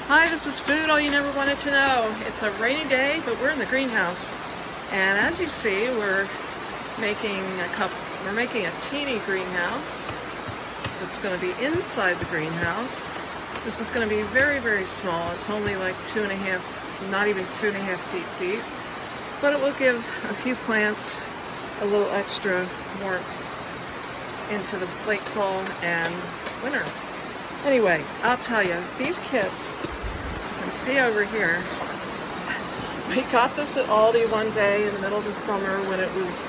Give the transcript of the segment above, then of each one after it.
Hi, this is Food All You Never Wanted to Know. It's a rainy day, but we're in the greenhouse. And as you see, we're making a teeny greenhouse that's going to be inside the greenhouse. This is going to be very, very small. It's only like 2.5, not even 2.5 feet deep. But it will give a few plants a little extra warmth into the late fall and winter. Anyway, I'll tell you, these kits, you can see over here, we got this at Aldi one day in the middle of the summer when it was,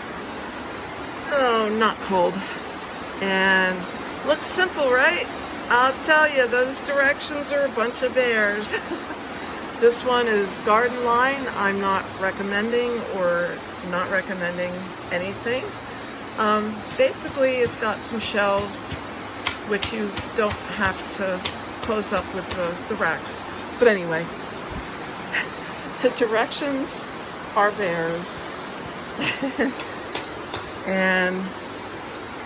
not cold. And looks simple, right? I'll tell you, those directions are a bunch of bears. This one is Garden Line. I'm not recommending anything. Basically, it's got some shelves which you don't have to close up with the racks. But anyway, the directions are bears. And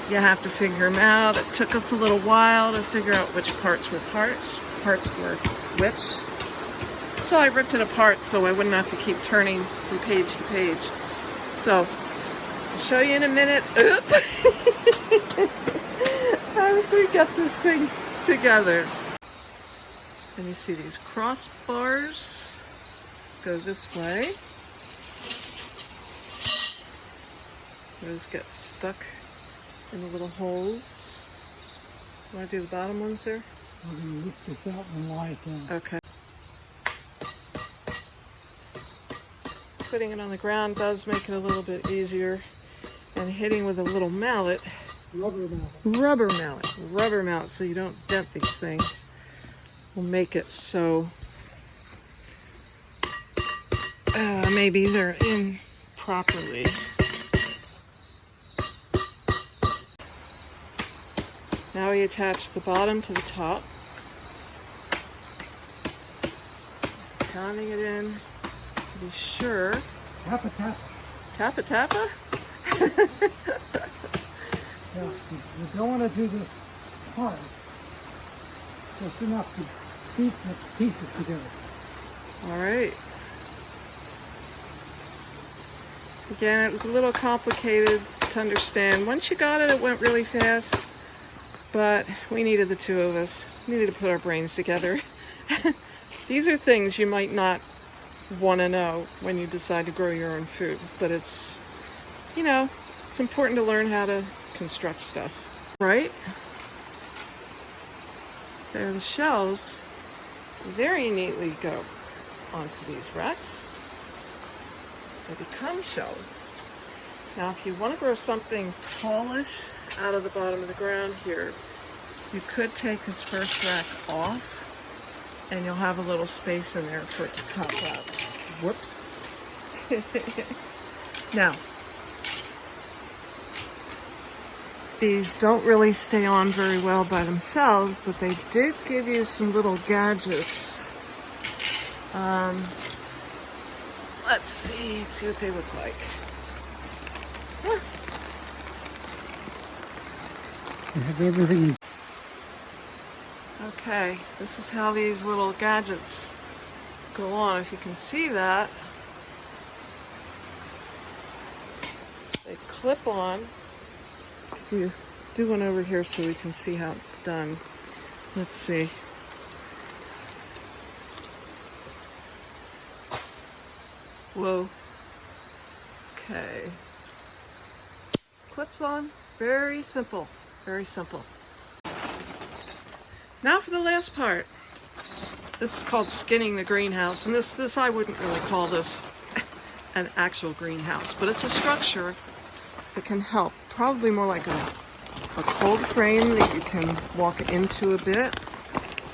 you have to figure them out. It took us a little while to figure out which parts were parts were which. So I ripped it apart so I wouldn't have to keep turning from page to page. So I'll show you in a minute. As we get this thing together. And you see these crossbars go this way. Those get stuck in the little holes. Want to do the bottom ones there? I'm going to lift this out and lie it down. Okay. Putting it on the ground does make it a little bit easier. And hitting with a little mallet. Rubber mallet, so you don't dent these things. Will make it so maybe they're in properly. Now we attach the bottom to the top. Pounding it in to be sure. Tappa, tappa. Tappa, tappa? Yeah, you don't want to do this hard. Just enough to seat the pieces together. All right. Again, it was a little complicated to understand. Once you got it, it went really fast. But we needed the two of us. We needed to put our brains together. These are things you might not want to know when you decide to grow your own food. But it's, it's important to learn how to construct stuff. Right? There the shelves very neatly go onto these racks. They become shelves. Now if you want to grow something tallish out of the bottom of the ground here, you could take this first rack off and you'll have a little space in there for it to pop out. Whoops. Now, these don't really stay on very well by themselves, but they did give you some little gadgets. Let's see what they look like. You have everything. Okay, this is how these little gadgets go on. If you can see that, they clip on. So you do one over here so we can see how it's done. Let's see. Whoa. Okay. Clips on. Very simple. Very simple. Now for the last part. This is called skinning the greenhouse. And this I wouldn't really call this an actual greenhouse, but it's a structure that can help. Probably more like a cold frame that you can walk into a bit.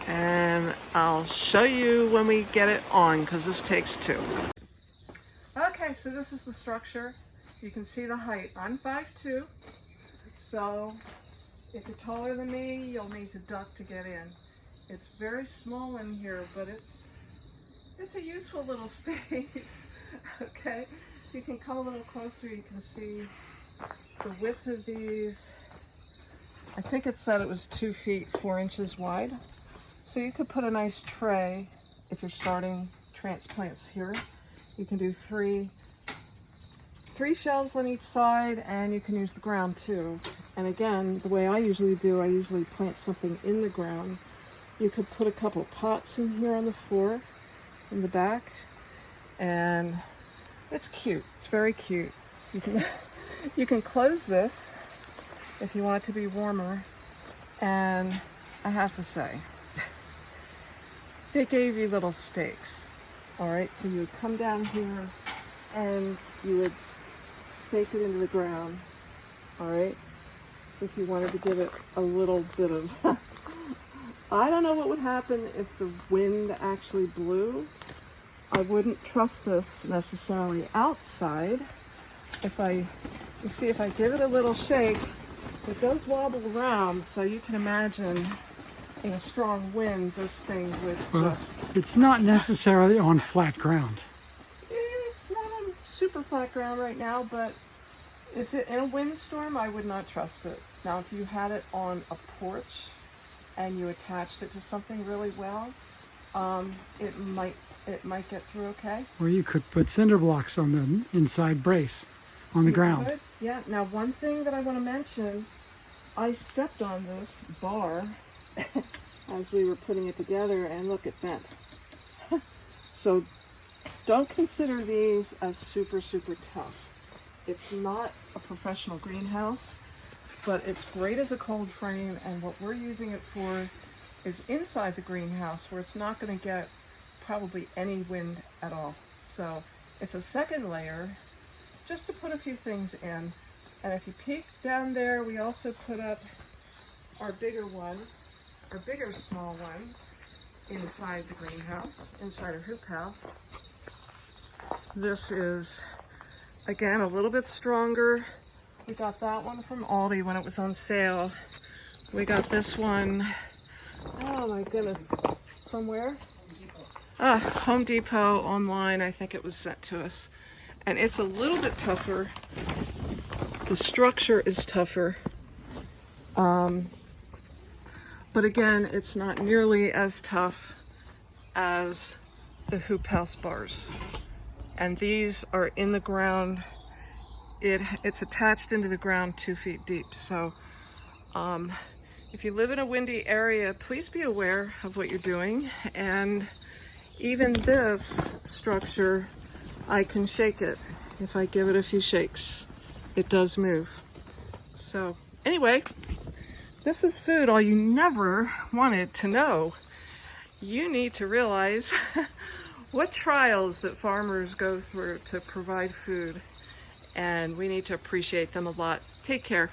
And I'll show you when we get it on, because this takes two. Okay, so this is the structure. You can see the height. I'm 5'2", so if you're taller than me, you'll need to duck to get in. It's very small in here, but it's a useful little space. Okay, you can come a little closer, you can see the width of these. I think it said it was 2 feet 4 inches wide. So you could put a nice tray if you're starting transplants here. You can do three shelves on each side, and you can use the ground too. And again, the way I usually plant something in the ground. You could put a couple pots in here on the floor in the back, and it's cute. It's very cute. You can close this if you want it to be warmer, and I have to say, they gave you little stakes. All right, so you would come down here and you would stake it into the ground. All right, if you wanted to give it a little bit of I don't know what would happen if the wind actually blew. I wouldn't trust this necessarily outside. You see, if I give it a little shake, it does wobble around, so you can imagine in a strong wind, this thing would It's not necessarily on flat ground. It's not on super flat ground right now, but if it in a windstorm, I would not trust it. Now, if you had it on a porch and you attached it to something really well, it might get through okay. Or you could put cinder blocks on the inside brace on the ground. Could. Yeah. Now, one thing that I want to mention, I stepped on this bar as we were putting it together, and look, it bent. So don't consider these as super, super tough. It's not a professional greenhouse, but it's great as a cold frame, and what we're using it for is inside the greenhouse where it's not going to get probably any wind at all. So it's a second layer just to put a few things in. And if you peek down there, we also put up our bigger small one inside the greenhouse, inside our hoop house. This is, again, a little bit stronger. We got that one from Aldi when it was on sale. We got this one, oh my goodness, from where? Home Depot online, I think it was sent to us. And it's a little bit tougher. The structure is tougher. But again, it's not nearly as tough as the hoop house bars. And these are in the ground. It's attached into the ground 2 feet deep. So if you live in a windy area, please be aware of what you're doing. And even this structure, I can shake it. If I give it a few shakes, it does move. So anyway, this is food all you never wanted to know. You need to realize what trials that farmers go through to provide food, and we need to appreciate them a lot. Take care.